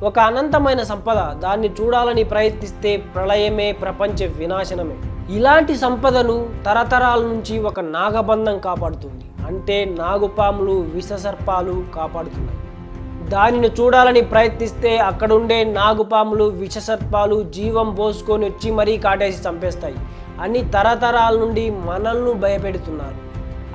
ఒక అనంతమైన సంపద, దాన్ని చూడాలని ప్రయత్నిస్తే ప్రళయమే, ప్రపంచ వినాశనమే. ఇలాంటి సంపదను తరతరాల నుంచి ఒక నాగబంధం కాపాడుతుంది. అంటే నాగుపాములు, విషసర్పాలు కాపాడుతున్నాయి. దానిని చూడాలని ప్రయత్నిస్తే అక్కడుండే నాగుపాములు, విషసర్పాలు జీవం పోసుకొని వచ్చి మరీ కాటేసి చంపేస్తాయి అని తరతరాల నుండి మనల్ని భయపెడుతున్నారు.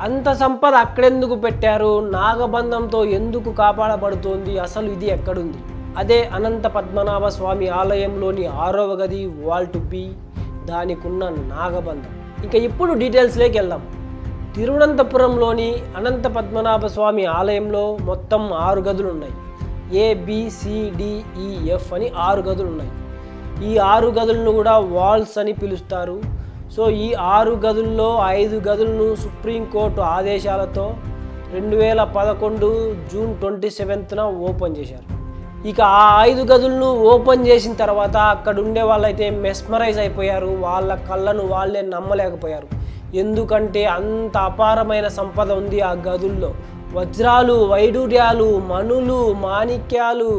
అంత సంపద అక్కడెందుకు పెట్టారు? నాగబంధంతో ఎందుకు కాపాడబడుతోంది? అసలు ఇది ఎక్కడుంది? అదే అనంత పద్మనాభ స్వామి ఆలయంలోని 6వ గది వాల్ట్ బి, దానికున్న నాగబంధం. ఇంకా ఇప్పుడు డీటెయిల్స్లోకి వెళ్దాం. తిరువనంతపురంలోని అనంత పద్మనాభ స్వామి ఆలయంలో మొత్తం 6 గదులు ఉన్నాయి. ABCDEF అని 6 గదులు ఉన్నాయి. ఈ 6 గదులను కూడా వాల్స్ అని పిలుస్తారు. సో ఈ 6 గదుల్లో 5 గదులను సుప్రీంకోర్టు ఆదేశాలతో 2011 జూన్ 27న ఓపెన్ చేశారు. ఇక ఆ 5 గదులను ఓపెన్ చేసిన తర్వాత అక్కడ ఉండే వాళ్ళైతే మెస్మరైజ్ అయిపోయారు. వాళ్ళ కళ్ళను వాళ్ళే నమ్మలేకపోయారు. ఎందుకంటే అంత అపారమైన సంపద ఉంది ఆ గదుల్లో. వజ్రాలు, వైడూర్యాలు, మణులు, మాణిక్యాలు,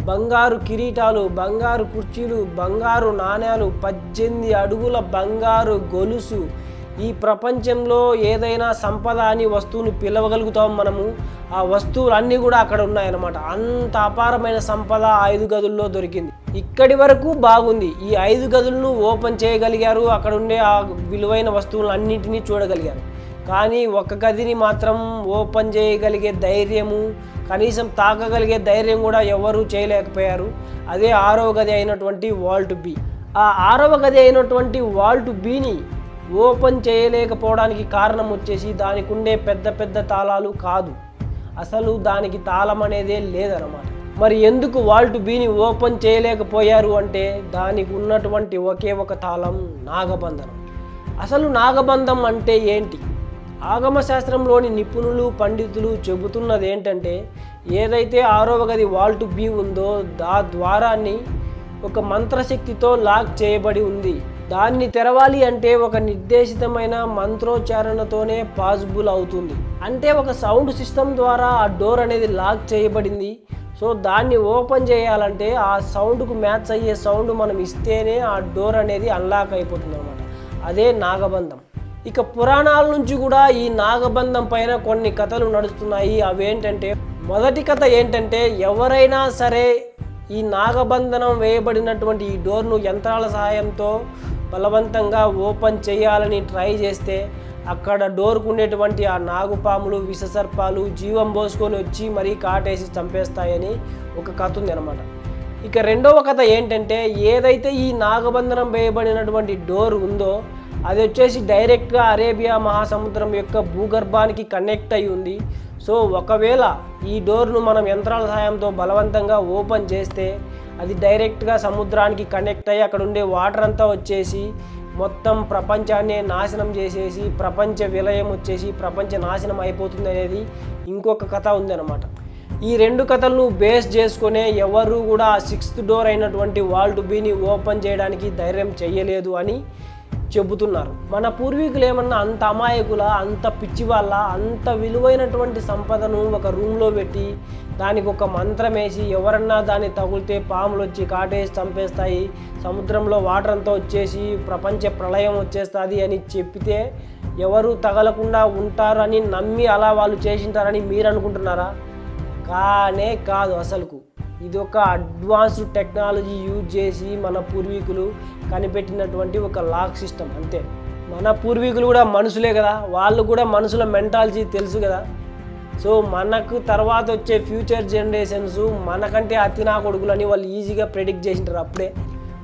బంగారు కిరీటాలు, బంగారు కుర్చీలు, బంగారు నాణ్యాలు, 18 అడుగుల బంగారు గొలుసు. ఈ ప్రపంచంలో ఏదైనా సంపద అని వస్తువుని పిలవగలుగుతాం మనము. ఆ వస్తువులన్నీ కూడా అక్కడ ఉన్నాయన్నమాట. అంత అపారమైన సంపద 5 గదుల్లో దొరికింది. ఇక్కడి వరకు బాగుంది. ఈ 5 గదులను ఓపెన్ చేయగలిగారు. అక్కడ ఉండే ఆ విలువైన వస్తువులన్నింటినీ చూడగలిగారు. కానీ ఒక గదిని మాత్రం ఓపెన్ చేయగలిగే ధైర్యము, కనీసం తాకగలిగే ధైర్యం కూడా ఎవరూ చేయలేకపోయారు. అదే 6వ గది అయినటువంటి వాల్ట్ బి. ఆ 6వ గది అయినటువంటి వాల్ట్ బిని ఓపెన్ చేయలేకపోవడానికి కారణం వచ్చేసి దానికి ఉండే పెద్ద పెద్ద తాళాలు కాదు, అసలు దానికి తాళం అనేదే లేదన్నమాట. మరి ఎందుకు వాల్ట్ బిని ఓపెన్ చేయలేకపోయారు అంటే దానికి ఉన్నటువంటి ఒకే ఒక తాళం నాగబంధనం. అసలు నాగబంధం అంటే ఏంటి? ఆగమశాస్త్రంలోని నిపుణులు, పండితులు చెబుతున్నది ఏంటంటే ఏదైతే 6వ గది వాల్ట్ బి ఉందో ఆ ద్వారాన్ని ఒక మంత్రశక్తితో లాక్ చేయబడి ఉంది. దాన్ని తెరవాలి అంటే ఒక నిర్దేశితమైన మంత్రోచ్చారణతోనే పాసిబుల్ అవుతుంది. అంటే ఒక సౌండ్ సిస్టమ్ ద్వారా ఆ డోర్ అనేది లాక్ చేయబడింది. సో దాన్ని ఓపెన్ చేయాలంటే ఆ సౌండ్కు మ్యాచ్ అయ్యే సౌండ్ మనం ఇస్తేనే ఆ డోర్ అనేది అన్లాక్ అయిపోతుంది అన్నమాట. అదే నాగబంధం. ఇక పురాణాల నుంచి కూడా ఈ నాగబంధం పైన కొన్ని కథలు నడుస్తున్నాయి. అవేంటంటే, మొదటి కథ ఏంటంటే, ఎవరైనా సరే ఈ నాగబంధనం వేయబడినటువంటి ఈ డోర్ను యంత్రాల సహాయంతో బలవంతంగా ఓపెన్ చేయాలని ట్రై చేస్తే అక్కడ డోర్కు ఉండేటువంటి ఆ నాగుపాములు, విషసర్పాలు జీవం పోసుకొని వచ్చి మరీ కాటేసి చంపేస్తాయని ఒక కథ ఉంది అనమాట. ఇక రెండవ కథ ఏంటంటే, ఏదైతే ఈ నాగబంధనం వేయబడినటువంటి డోర్ ఉందో అది వచ్చేసి డైరెక్ట్గా అరేబియా మహాసముద్రం యొక్క భూగర్భానికి కనెక్ట్ అయి ఉంది. సో ఒకవేళ ఈ డోర్ను మనం యంత్రాల సహాయంతో బలవంతంగా ఓపెన్ చేస్తే అది డైరెక్ట్గా సముద్రానికి కనెక్ట్ అయ్యి అక్కడ ఉండే వాటర్ అంతా వచ్చేసి మొత్తం ప్రపంచాన్ని నాశనం చేసేసి ప్రపంచ విలయం వచ్చేసి ప్రపంచ నాశనం అయిపోతుంది అనేది ఇంకొక కథ ఉందన్నమాట. ఈ 2 కథలను బేస్ చేసుకునే ఎవరు కూడా 6th డోర్ అయినటువంటి వాల్ట్ బిని ఓపెన్ చేయడానికి ధైర్యం చేయలేదు అని చెబుతున్నారు. మన పూర్వీకులు ఏమన్నా అంత అమాయకుల, అంత పిచ్చి వాళ్ళ, అంత విలువైనటువంటి సంపదను ఒక రూమ్లో పెట్టి దానికి ఒక మంత్రం వేసి ఎవరన్నా దాన్ని తగిలితే పాములు వచ్చి కాటేసి చంపేస్తాయి, సముద్రంలో వాటర్ అంతా వచ్చేసి ప్రపంచ ప్రళయం వచ్చేస్తుంది అని చెప్తే ఎవరు తగలకుండా ఉంటారు అని నమ్మి అలా వాళ్ళు చేసింటారని మీరు అనుకుంటున్నారా? కానే కాదు. అసలుకు ఇది ఒక అడ్వాన్స్డ్ టెక్నాలజీ యూజ్ చేసి మన పూర్వీకులు కనిపెట్టినటువంటి ఒక లాక్ సిస్టమ్ అంతే. మన పూర్వీకులు కూడా మనుషులే కదా, వాళ్ళు కూడా మనుషుల మెంటాలజీ తెలుసు కదా. సో మనకు తర్వాత వచ్చే ఫ్యూచర్ జనరేషన్స్ మనకంటే అతినా కొడుకులని వాళ్ళు ఈజీగా ప్రెడిక్ట్ చేసింటారు అప్పుడే.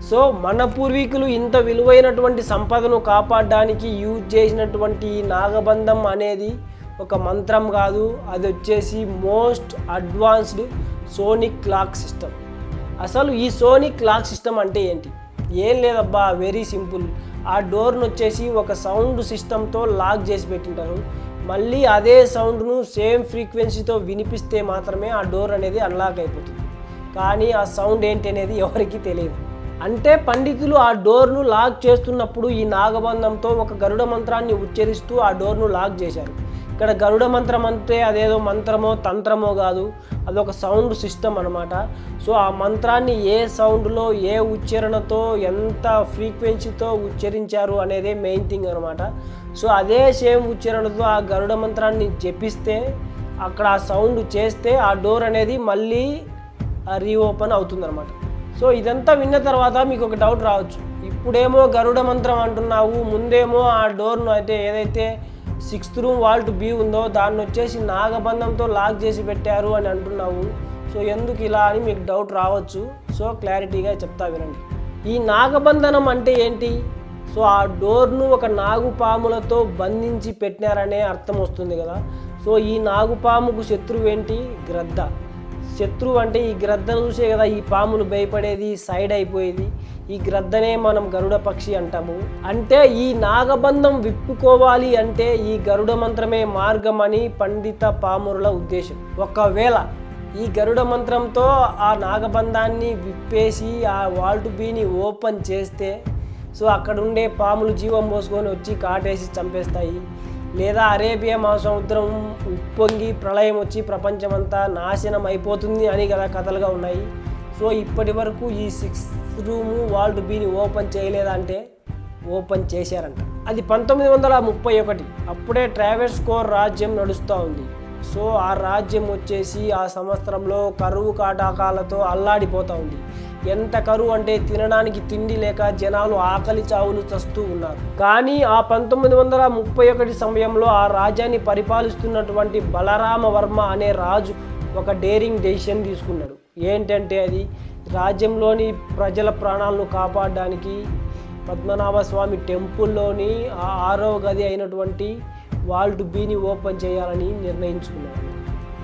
సో మన పూర్వీకులు ఇంత విలువైనటువంటి సంపదను కాపాడడానికి యూజ్ చేసినటువంటి నాగబంధం అనేది ఒక మంత్రం కాదు, అది వచ్చేసి most advanced sonic lock system. అసలు ఈ సోనిక్ లాక్ సిస్టమ్ అంటే ఏంటి? ఏం లేదబ్బా, వెరీ సింపుల్. ఆ డోర్ను వచ్చేసి ఒక సౌండ్ సిస్టంతో లాక్ చేసి పెట్టింటారు. మళ్ళీ అదే సౌండ్ను సేమ్ ఫ్రీక్వెన్సీతో వినిపిస్తే మాత్రమే ఆ డోర్ అనేది అన్లాక్ అయిపోతుంది. కానీ ఆ సౌండ్ ఏంటి అనేది ఎవరికీ తెలియదు. అంటే పండితులు ఆ డోర్ను లాక్ చేస్తున్నప్పుడు ఈ నాగబంధంతో ఒక గరుడ మంత్రాన్ని ఉచ్చరిస్తూ ఆ డోర్ను లాక్ చేశారు. ఇక్కడ గరుడ మంత్రం అంటే అదేదో మంత్రమో తంత్రమో కాదు, అదొక సౌండ్ సిస్టమ్ అనమాట. సో ఆ మంత్రాన్ని ఏ సౌండ్లో ఏ ఉచ్చారణతో ఎంత ఫ్రీక్వెన్సీతో ఉచ్చరించారు అనేదే మెయిన్ థింగ్ అనమాట. సో అదే సేమ్ ఉచ్చారణతో ఆ గరుడ మంత్రాన్ని జపిస్తే అక్కడ ఆ సౌండ్ చేస్తే ఆ డోర్ అనేది మళ్ళీ రీఓపెన్ అవుతుందన్నమాట. సో ఇదంతా విన్న తర్వాత మీకు ఒక డౌట్ రావచ్చు, ఇప్పుడేమో గరుడ మంత్రం అంటున్నావు, ముందేమో ఆ డోర్ను అయితే ఏదైతే 6th రూమ్ వాల్ట్ బి ఉందో దాన్ని వచ్చేసి నాగబంధంతో లాక్ చేసి పెట్టారు అని అంటున్నావు. సో ఎందుకు ఇలా అని మీకు డౌట్ రావచ్చు. సో క్లారిటీగా చెప్తా వినండి. ఈ నాగబంధనం అంటే ఏంటి? సో ఆ డోర్ను ఒక నాగుపాములతో బంధించి పెట్టినారనే అర్థం వస్తుంది కదా. సో ఈ నాగుపాముకు శత్రువు ఏంటి? గ్రద్ద. శత్రువు అంటే ఈ గ్రద్దను చూసే కదా ఈ పాములు భయపడేది, సైడ్ అయిపోయేది. ఈ గ్రద్దనే మనం గరుడ పక్షి అంటాము. అంటే ఈ నాగబంధం విప్పుకోవాలి అంటే ఈ గరుడ మంత్రమే మార్గం అని పండిత పామురుల ఉద్దేశం. ఒకవేళ ఈ గరుడ మంత్రంతో ఆ నాగబంధాన్ని విప్పేసి ఆ వాల్ట్ బీని ఓపెన్ చేస్తే సో అక్కడ ఉండే పాములు జీవం పోసుకొని వచ్చి కాటేసి చంపేస్తాయి. లేదా అరేబియా మహాసముద్రం ఉప్పొంగి ప్రళయం వచ్చి ప్రపంచమంతా నాశనం అయిపోతుంది అని కదా కథలుగా ఉన్నాయి. సో ఇప్పటి వరకు ఈ 6th రూమ్ వాల్ట్ బీని ఓపెన్ చేయలేదంటే ఓపెన్ చేశారంట. అది 1931. అప్పుడే ట్రావెస్కోర్ రాజ్యం నడుస్తూ ఉంది. సో ఆ రాజ్యం వచ్చేసి ఆ సంవత్సరంలో కరువు కాటాకాలతో అల్లాడిపోతూ ఉంది. ఎంత కరువు అంటే తినడానికి తిండి లేక జనాలు ఆకలి చావులు చస్తూ ఉన్నారు. కానీ ఆ 1931 సమయంలో ఆ రాజ్యాన్ని పరిపాలిస్తున్నటువంటి బలరామవర్మ అనే రాజు ఒక డేరింగ్ డెసిషన్ తీసుకున్నాడు. ఏంటంటే అది రాజ్యంలోని ప్రజల ప్రాణాలను కాపాడడానికి పద్మనాభ స్వామి టెంపుల్లోని ఆ 6వ గది అయినటువంటి వాల్ట్ బీని ఓపెన్ చేయాలని నిర్ణయించుకున్నాడు.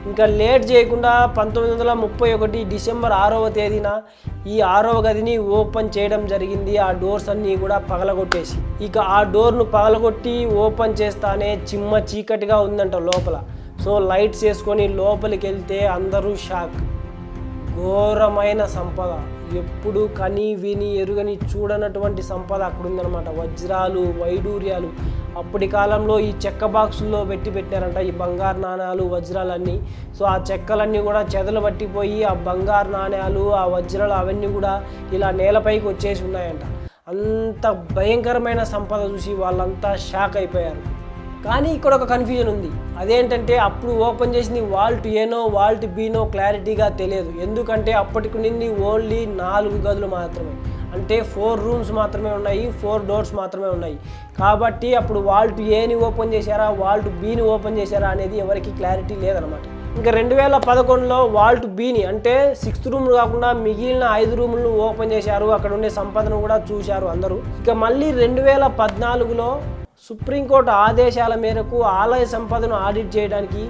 ఇంకా లేట్ చేయకుండా 1931 డిసెంబర్ 6వ తేదీన ఈ 6వ గదిని ఓపెన్ చేయడం జరిగింది. ఆ డోర్స్ అన్నీ కూడా పగలగొట్టేసి, ఇక ఆ డోర్ను పగలగొట్టి ఓపెన్ చేస్తానే చిమ్మ చీకటిగా ఉందంట లోపల. సో లైట్స్ వేసుకొని లోపలికి వెళ్తే అందరూ షాక్. ఘోరమైన సంపద, ఎప్పుడు కని విని ఎరుగని చూడనటువంటి సంపద అక్కడ ఉందన్నమాట. వజ్రాలు, వైడూర్యాలు. అప్పటి కాలంలో ఈ చెక్క బాక్సుల్లో పెట్టారంట ఈ బంగారు నాణ్యాలు, వజ్రాలన్నీ. సో ఆ చెక్కలన్నీ కూడా చెదలు పట్టిపోయి ఆ బంగారు నాణ్యాలు, ఆ వజ్రాలు అవన్నీ కూడా ఇలా నేలపైకి వచ్చేసి ఉన్నాయంట. అంత భయంకరమైన సంపద చూసి వాళ్ళంతా షాక్ అయిపోయారు. కానీ ఇక్కడ ఒక కన్ఫ్యూజన్ ఉంది. అదేంటంటే అప్పుడు ఓపెన్ చేసింది వాల్ట్ ఏనో వాల్ట్ బీనో క్లారిటీగా తెలియదు. ఎందుకంటే అప్పటికి నుండి ఓన్లీ 4 గదులు మాత్రమే, అంటే 4 రూమ్స్ మాత్రమే ఉన్నాయి, 4 డోర్స్ మాత్రమే ఉన్నాయి. కాబట్టి అప్పుడు వాల్ట్ ఏని ఓపెన్ చేశారా వాల్ట్ బీని ఓపెన్ చేశారా అనేది ఎవరికి క్లారిటీ లేదనమాట. ఇంకా 2011లో వాల్ట్ బీని అంటే 6th రూమ్ కాకుండా మిగిలిన 5 రూములను ఓపెన్ చేశారు. అక్కడ ఉండే సంపదను కూడా చూశారు అందరూ. ఇక మళ్ళీ 2014లో సుప్రీంకోర్టు ఆదేశాల మేరకు ఆలయ సంపదను ఆడిట్ చేయడానికి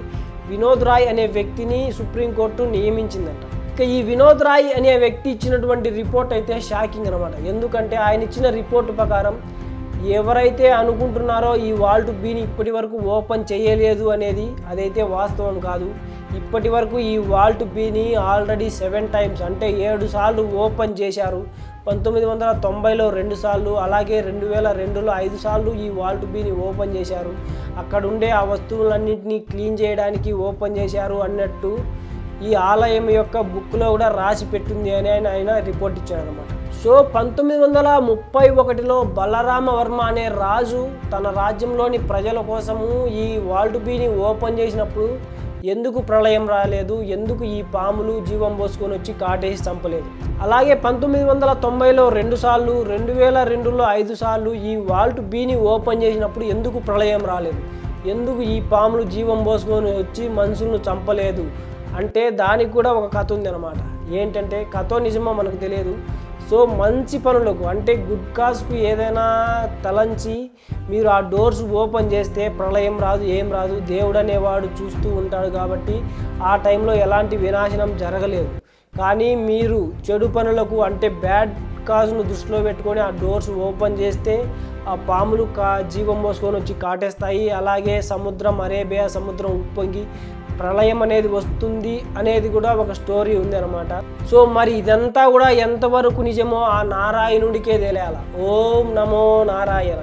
వినోద్ రాయ్ అనే వ్యక్తిని సుప్రీంకోర్టు నియమించిందంట. ఇక ఈ వినోద్ రాయ్ అనే వ్యక్తి ఇచ్చినటువంటి రిపోర్ట్ అయితే షాకింగ్ అనమాట. ఎందుకంటే ఆయన ఇచ్చిన రిపోర్టు ప్రకారం ఎవరైతే అనుకుంటున్నారో ఈ వాల్ట్ బీని ఇప్పటి వరకు ఓపెన్ చేయలేదు అనేది అదైతే వాస్తవం కాదు. ఇప్పటి వరకు ఈ వాల్ట్ బీని ఆల్రెడీ 7 టైమ్స్ అంటే 7 సార్లు ఓపెన్ చేశారు. 1990లో 2 సార్లు, అలాగే 2002లో 5 సార్లు ఈ వాల్ట్ బీని ఓపెన్ చేశారు. అక్కడ ఉండే ఆ వస్తువులన్నింటినీ క్లీన్ చేయడానికి ఓపెన్ చేశారు అన్నట్టు ఈ ఆలయం యొక్క బుక్లో కూడా రాసి పెట్టింది అని ఆయన రిపోర్ట్ ఇచ్చారనమాట. సో 1931లో బలరామవర్మ అనే రాజు తన రాజ్యంలోని ప్రజల కోసము ఈ వాల్ట్ బీని ఓపెన్ చేసినప్పుడు ఎందుకు ప్రళయం రాలేదు, ఎందుకు ఈ పాములు జీవం పోసుకొని వచ్చి కాటేసి చంపలేదు? అలాగే 1990లో 2 సార్లు, 2002లో 5 సార్లు ఈ వాల్ట్ బీని ఓపెన్ చేసినప్పుడు ఎందుకు ప్రళయం రాలేదు, ఎందుకు ఈ పాములు జీవం పోసుకొని వచ్చి మనుషులను చంపలేదు అంటే దానికి కూడా ఒక కథ ఉంది అనమాట. ఏంటంటే కథ నిజమో మనకు తెలియదు. సో మంచి పనులకు అంటే గుడ్ కాజ్కు ఏదైనా తలంచి మీరు ఆ డోర్స్ ఓపెన్ చేస్తే ప్రళయం రాదు, ఏం రాదు. దేవుడు అనేవాడు చూస్తూ ఉంటాడు కాబట్టి ఆ టైంలో ఎలాంటి వినాశనం జరగలేదు. కానీ మీరు చెడు పనులకు అంటే బ్యాడ్ కాజ్ను దృష్టిలో పెట్టుకొని ఆ డోర్స్ ఓపెన్ చేస్తే ఆ పాములు జీవం పోసుకొని వచ్చి కాటేస్తాయి. అలాగే సముద్రం, అరేబియా సముద్రం ఉప్పొంగి ప్రళయం అనేది వస్తుంది అనేది కూడా ఒక స్టోరీ ఉంది అనమాట. సో మరి ఇదంతా కూడా ఎంతవరకు నిజమో ఆ నారాయణుడికే తెలియాల. ఓం నమో నారాయణ.